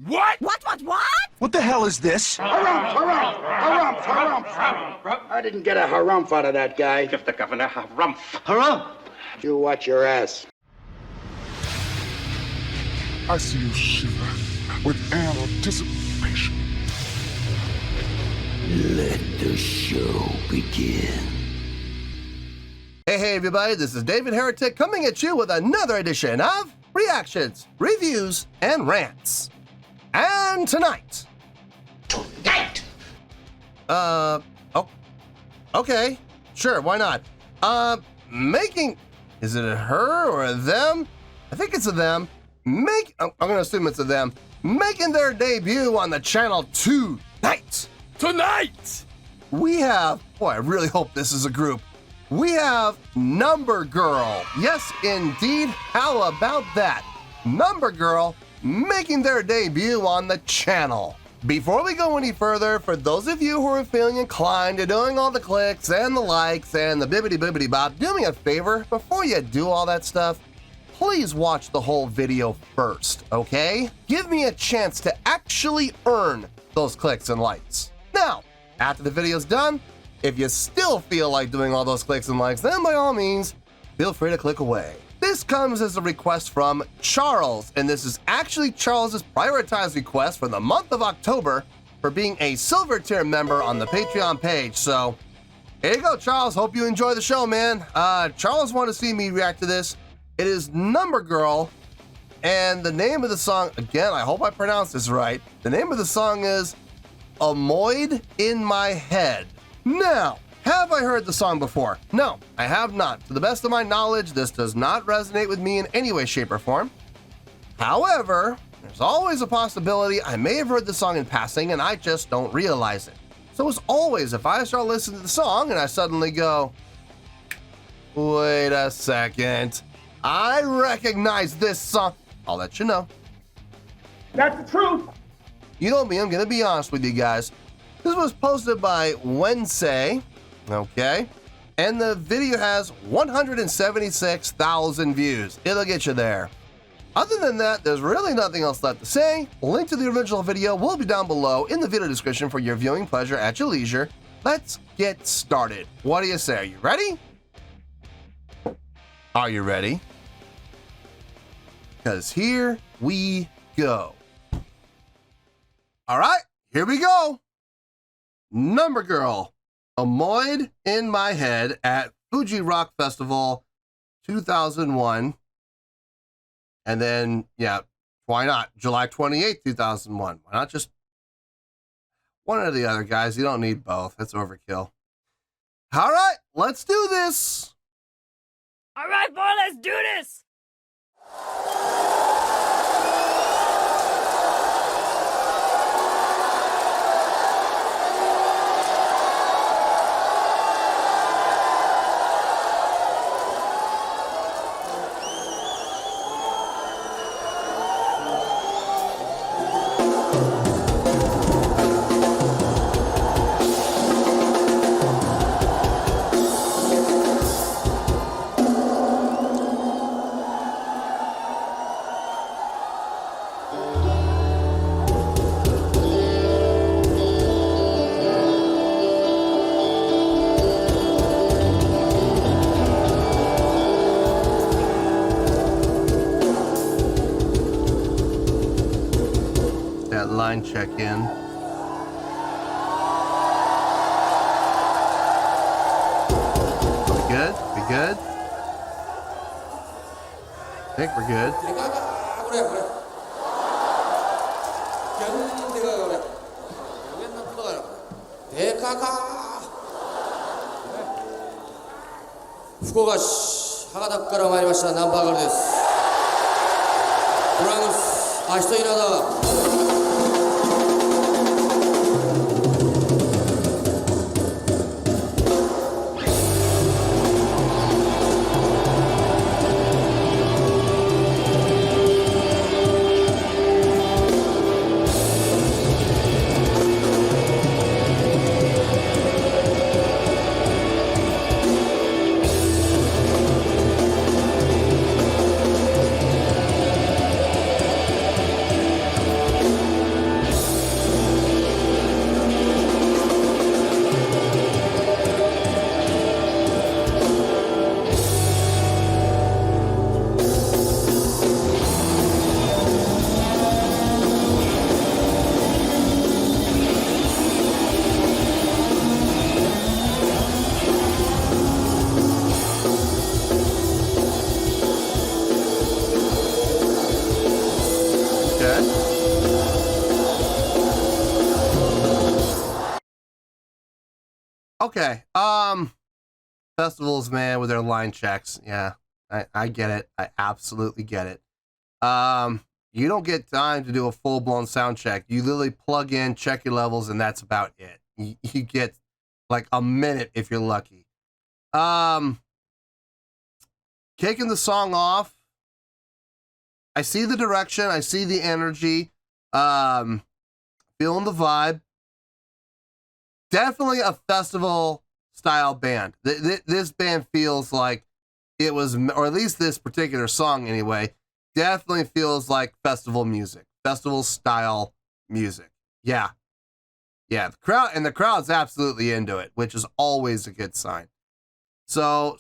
What? What? What the hell is this? Harumph. I didn't get a harumph out of that guy. Give the governor harumph. Harumph! You watch your ass. I see you shiver with anticipation. Let the show begin. Hey everybody, this is David Heretic coming at you with another edition of Reactions, Reviews, and Rants. And tonight... Okay, sure, why not? Is it a her or a them? I think it's a them. I'm gonna assume it's a them. Making their debut on the channel tonight. We have, boy, I really hope this is a group. We have Number Girl. Yes, indeed. How about that? Number Girl making their debut on the channel. Before we go any further, for those of you who are feeling inclined to doing all the clicks and the likes and the bibbity bop, do me a favor, before you do all that stuff, please watch the whole video first, okay? Give me a chance to actually earn those clicks and likes. Now, after the video's done, if you still feel like doing all those clicks and likes, then by all means, feel free to click away. This comes as a request from Charles, and this is actually Charles's prioritized request for the month of October for being a silver tier member on the Patreon page. So, here you go, Charles. Hope you enjoy the show, man. Charles wanted to see me react to this. It is Number Girl, and the name of the song, again, I hope I pronounced this right. The name of the song is Omoide In My Head. Now, have I heard the song before? No, I have not. To the best of my knowledge, this does not resonate with me in any way, shape, or form. However, there's always a possibility I may have heard the song in passing and I just don't realize it. So as always, if I start listening to the song and I suddenly go, wait a second, I recognize this song, I'll let you know. That's the truth. You know me, I'm gonna be honest with you guys. This was posted by Wednesday, okay? And the video has 176,000 views. It'll get you there. Other than that, there's really nothing else left to say. Link to the original video will be down below in the video description for your viewing pleasure at your leisure. Let's get started. What do you say? Are you ready? Are you ready? Because here we go. All right, here we go. Number Girl, Omoide In My Head at Fuji Rock Festival 2001. And then, yeah, why not? July 28th, 2001. Why not just one or the other, guys? You don't need both. That's overkill. All right, let's do this. All right, boy, let's do this. Line check in. We good? We good? I think we're good. Fukuoka-shi, Hakataから参りましたナンバーガールです。ドラムス、アシトイナだ。Okay. Festivals, man, with their line checks. Yeah, I get it. I absolutely get it. You don't get time to do a full-blown sound check. You literally plug in, check your levels, and that's about it. You get like a minute if you're lucky. Kicking the song off. I see the direction. I see the energy. Feeling the vibe. Definitely a festival style band. This band feels like it was, or at least this particular song anyway, definitely feels like festival music, festival style music. Yeah. Yeah. The crowd's absolutely into it, which is always a good sign. So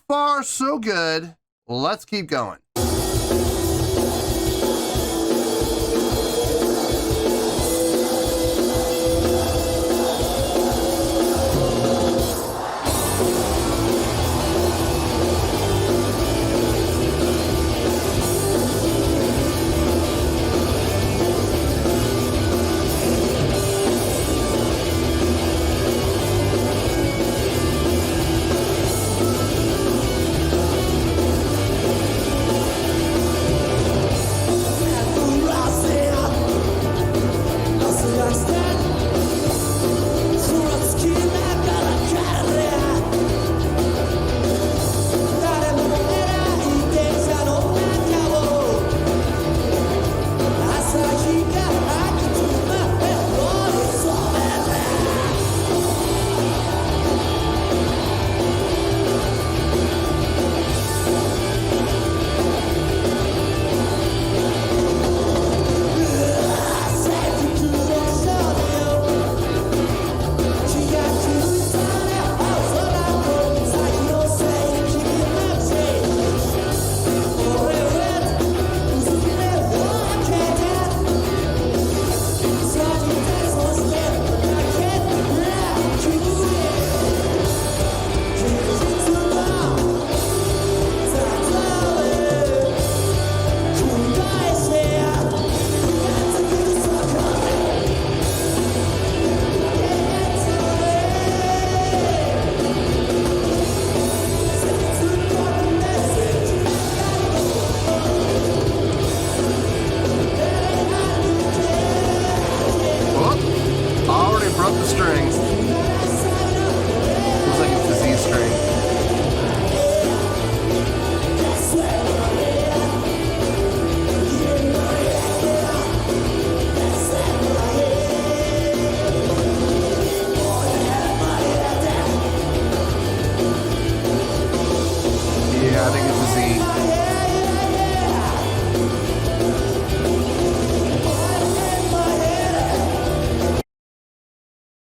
far, so good. Let's keep going.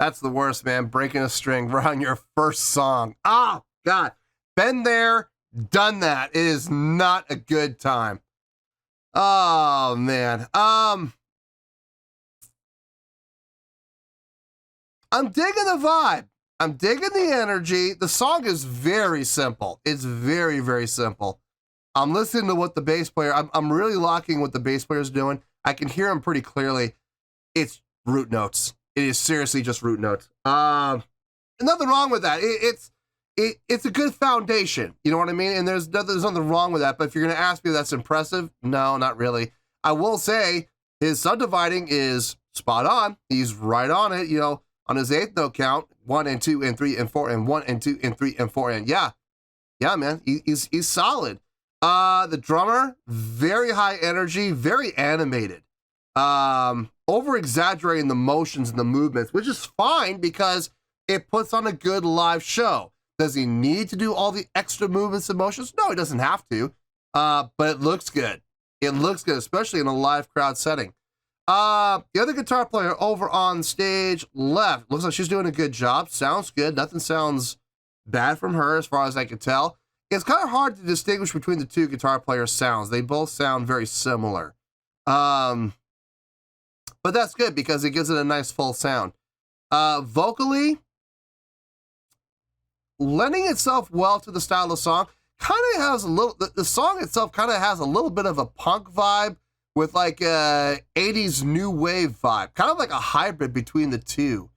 That's the worst, man. Breaking a string right on your first song. Oh, God. Been there, done that. It is not a good time. Oh, man. I'm digging the vibe. I'm digging the energy. The song is very simple. It's very, very simple. I'm listening to what the bass player, I'm really locking what the bass player is doing. I can hear him pretty clearly. It's root notes. It is seriously just root notes. Nothing wrong with that. It's a good foundation. You know what I mean? And there's nothing wrong with that. But if you're going to ask me if that's impressive, no, not really. I will say his subdividing is spot on. He's right on it, you know, on his eighth note count, 1 and 2 and 3 and 4 and 1 and 2 and 3 and 4 and yeah, man, he's solid. The drummer, very high energy, very animated. Over exaggerating the motions and the movements, which is fine because it puts on a good live show. Does he need to do all the extra movements and motions? No, he doesn't have to. But it looks good. It looks good, especially in a live crowd setting. The other guitar player over on stage left, looks like she's doing a good job. Sounds good. Nothing sounds bad from her as far as I can tell. It's kind of hard to distinguish between the two guitar players' sounds. They both sound very similar. But that's good because it gives it a nice full sound. Vocally, lending itself well to the style of the song, kind of has a little, the song itself kind of has a little bit of a punk vibe with like a 80s new wave vibe, kind of like a hybrid between the two.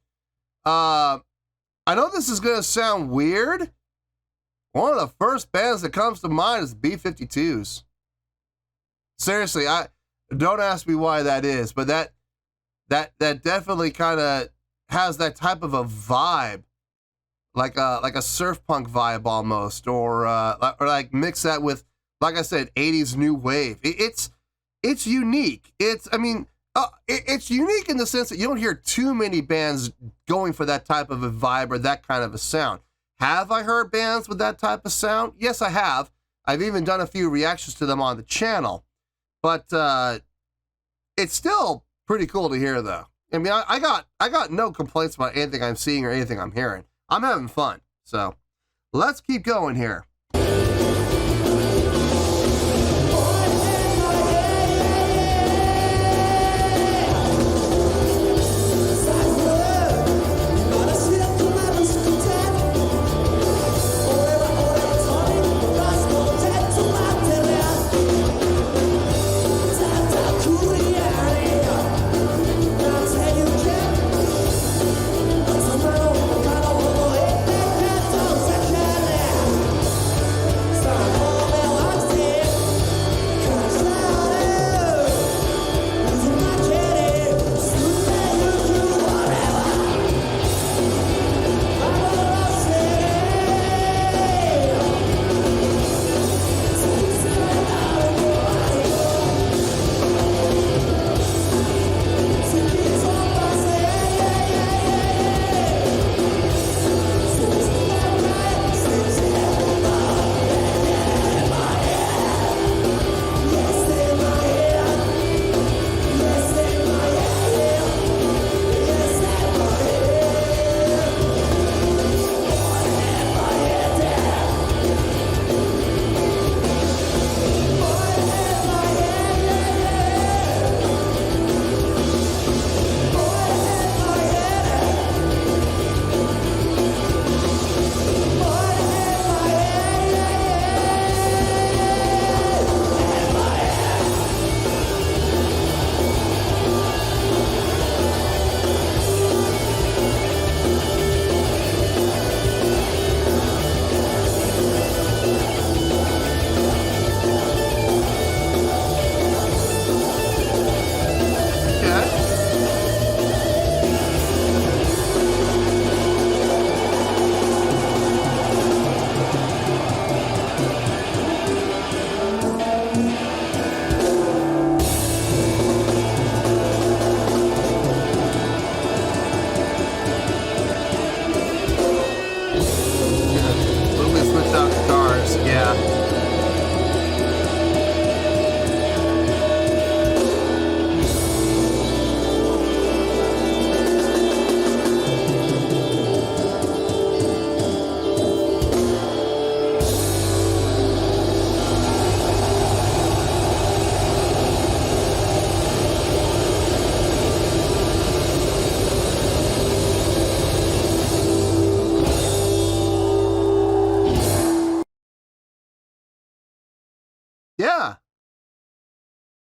I know this is going to sound weird. One of the first bands that comes to mind is the B-52s. Seriously, I don't ask me why that is, but that definitely kind of has that type of a vibe, like a surf punk vibe almost, or like mix that with, like I said, 80s new wave. It's unique. It's unique in the sense that you don't hear too many bands going for that type of a vibe or that kind of a sound. Have I heard bands with that type of sound? Yes, I have. I've even done a few reactions to them on the channel. But it's still pretty cool to hear, though. I mean, I got no complaints about anything I'm seeing or anything I'm hearing. I'm having fun. So let's keep going here.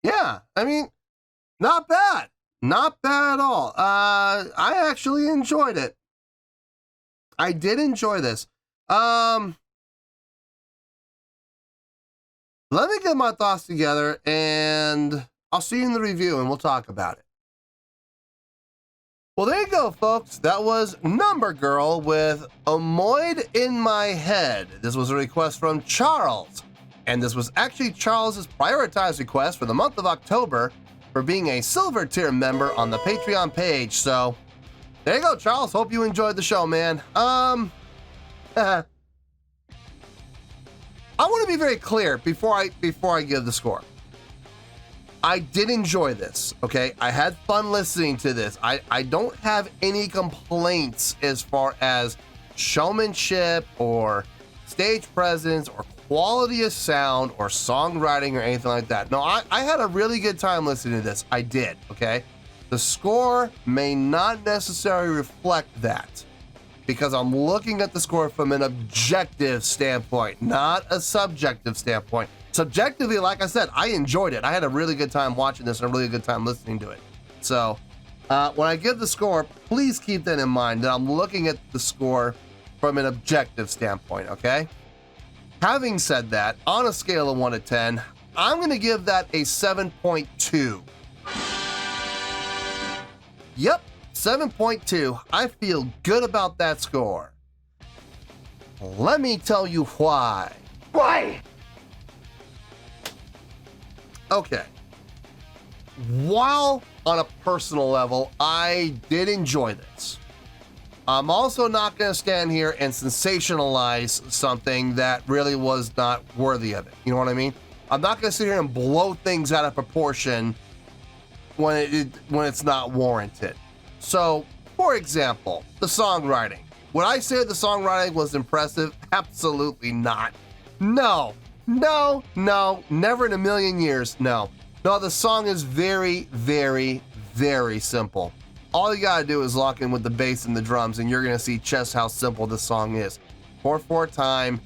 Yeah, I mean, not bad. Not bad at all. I actually enjoyed it. I did enjoy this. Let me get my thoughts together and I'll see you in the review and we'll talk about it. Well, there you go, folks. That was Number Girl with Omoide In My Head. This was a request from Charles. And this was actually Charles's prioritized request for the month of October for being a silver tier member on the Patreon page. So there you go, Charles. Hope you enjoyed the show, man. I want to be very clear before I give the score. I did enjoy this, okay? I had fun listening to this. I don't have any complaints as far as showmanship or stage presence or quality of sound or songwriting or anything like that. No, I had a really good time listening to this. I did, okay? The score may not necessarily reflect that because I'm looking at the score from an objective standpoint, not a subjective standpoint. Subjectively, like I said, I enjoyed it. I had a really good time watching this and a really good time listening to it. So When I give the score, please keep that in mind, that I'm looking at the score from an objective standpoint, okay? Having said that, on a scale of 1 to 10, I'm going to give that a 7.2. Yep, 7.2. I feel good about that score. Let me tell you why. Why? Okay. While on a personal level, I did enjoy this, I'm also not going to stand here and sensationalize something that really was not worthy of it. You know what I mean? I'm not going to sit here and blow things out of proportion when it's not warranted. So, for example, the songwriting. Would I say the songwriting was impressive? Absolutely not. No, never in a million years, no. No, the song is very, very, very simple. All you gotta do is lock in with the bass and the drums, and you're gonna see just how simple this song is. 4/4 time,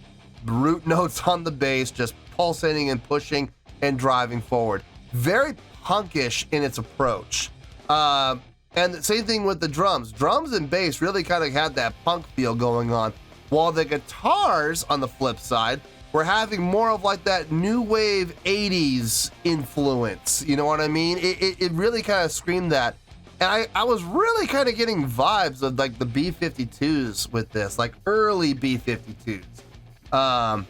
root notes on the bass, just pulsating and pushing and driving forward. Very punkish in its approach. And the same thing with the drums. Drums and bass really kind of had that punk feel going on, while the guitars, on the flip side, were having more of like that new wave 80s influence. You know what I mean? It really kind of screamed that. And I was really kind of getting vibes of like the B-52s with this, like early B-52s. I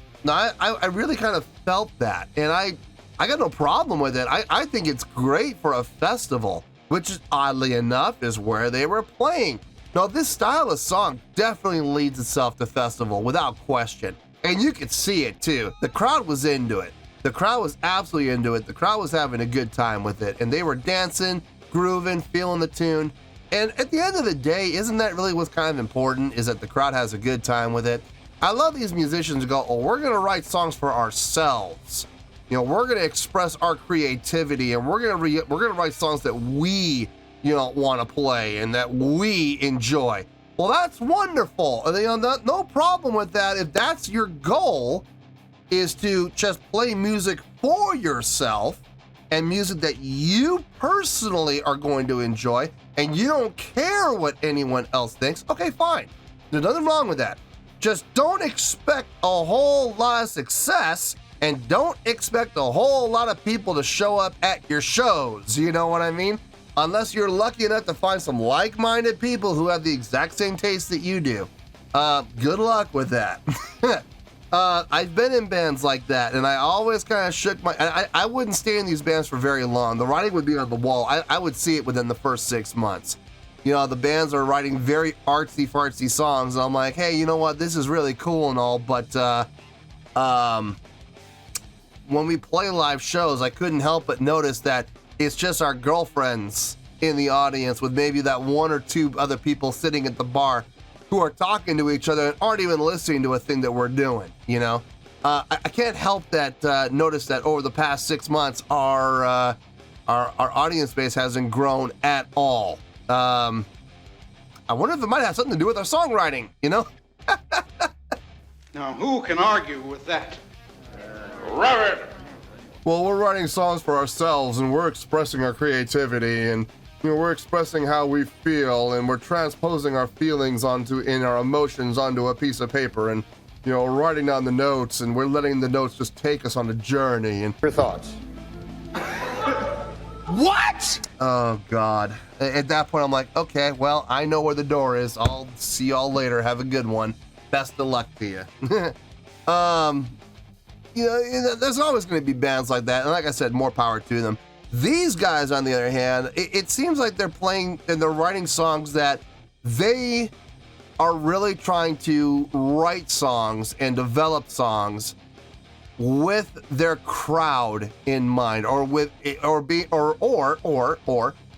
really kind of felt that, and I got no problem with it. I think it's great for a festival, which is, oddly enough, is where they were playing. Now, this style of song definitely leads itself to festival, without question. And you could see it too. The crowd was into it. The crowd was absolutely into it. The crowd was having a good time with it, and they were dancing, grooving, feeling the tune. And at the end of the day, isn't that really what's kind of important, is that the crowd has a good time with it? I love these musicians who go, oh, we're gonna write songs for ourselves. You know, we're gonna express our creativity, and we're gonna write songs that we, want to play and that we enjoy. Well, that's wonderful. No problem with that. If that's your goal, is to just play music for yourself, and music that you personally are going to enjoy, and you don't care what anyone else thinks, okay, fine. There's nothing wrong with that. Just don't expect a whole lot of success, and don't expect a whole lot of people to show up at your shows. You know what I mean? Unless you're lucky enough to find some like-minded people who have the exact same taste that you do. Good luck with that. I've been in bands like that, and I always kind of shook my... I wouldn't stay in these bands for very long. The writing would be on the wall. I would see it within the first 6 months. You know, the bands are writing very artsy-fartsy songs, and I'm like, hey, you know what? This is really cool and all, but when we play live shows, I couldn't help but notice that it's just our girlfriends in the audience, with maybe that 1 or 2 other people sitting at the bar who are talking to each other and aren't even listening to a thing that we're doing, you know? I can't help that notice that over the past 6 months, our audience base hasn't grown at all. I wonder if it might have something to do with our songwriting, you know? Now, who can argue with that? Robert! Well, we're writing songs for ourselves, and we're expressing our creativity, and we're expressing how we feel, and we're transposing our feelings and our emotions onto a piece of paper, and writing down the notes, and we're letting the notes just take us on a journey. And Your thoughts? What? Oh, God. At that point, I'm like, okay, well, I know where the door is. I'll see y'all later. Have a good one. Best of luck to you. There's always going to be bands like that. And like I said, more power to them. These guys, on the other hand, it seems like they're playing and they're writing songs that they are really trying to write songs and develop songs with their crowd in mind, or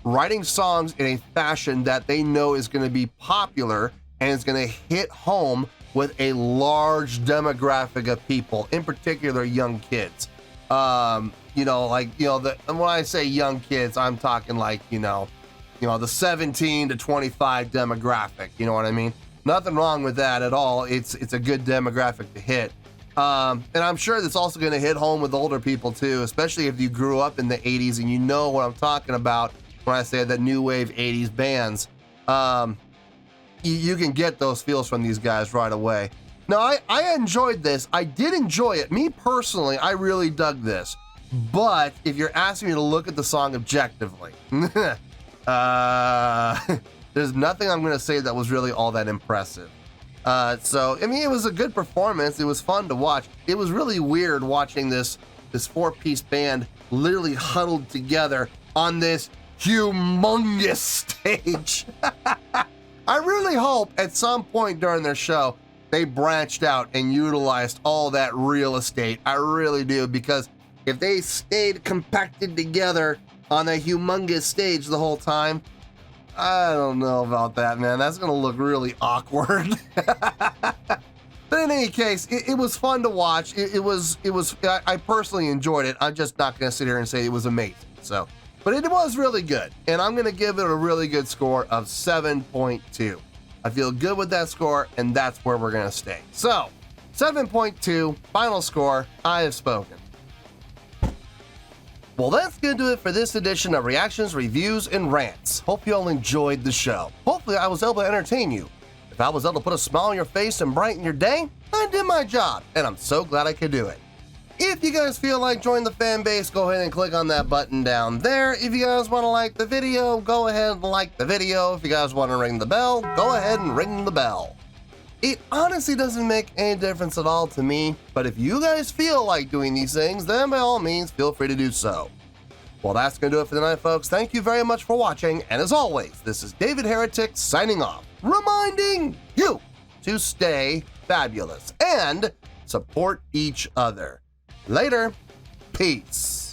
writing songs in a fashion that they know is going to be popular and is going to hit home with a large demographic of people, in particular young kids. And when I say young kids, I'm talking like, the 17 to 25 demographic, you know what I mean? Nothing wrong with that at all. It's a good demographic to hit. And I'm sure that's also going to hit home with older people too, especially if you grew up in the 80s and you know what I'm talking about when I say that new wave 80s bands. You can get those feels from these guys right away. Now, I enjoyed this. I did enjoy it. Me personally, I really dug this. But if you're asking me to look at the song objectively, there's nothing I'm going to say that was really all that impressive. So, I mean, it was a good performance. It was fun to watch. It was really weird watching this four-piece band literally huddled together on this humongous stage. I really hope at some point during their show they branched out and utilized all that real estate. I really do, because if they stayed compacted together on a humongous stage the whole time, I don't know about that, man. That's gonna look really awkward. But in any case, it was fun to watch. I personally enjoyed it. I'm just not gonna sit here and say it was amazing. So, but it was really good, and I'm gonna give it a really good score of 7.2. I feel good with that score, and that's where we're gonna stay. So, 7.2, final score, I have spoken. Well, that's gonna do it for this edition of Reactions, Reviews, and Rants. Hope you all enjoyed the show. Hopefully I was able to entertain you. If I was able to put a smile on your face and brighten your day, I did my job, and I'm so glad I could do it. If you guys feel like joining the fan base, go ahead and click on that button down there. If you guys want to like the video, go ahead and like the video. If you guys want to ring the bell, go ahead and ring the bell. It honestly doesn't make any difference at all to me, but if you guys feel like doing these things, then by all means, feel free to do so. Well, that's going to do it for tonight, folks. Thank you very much for watching, and as always, this is David Heretic signing off, reminding you to stay fabulous and support each other. Later. Peace.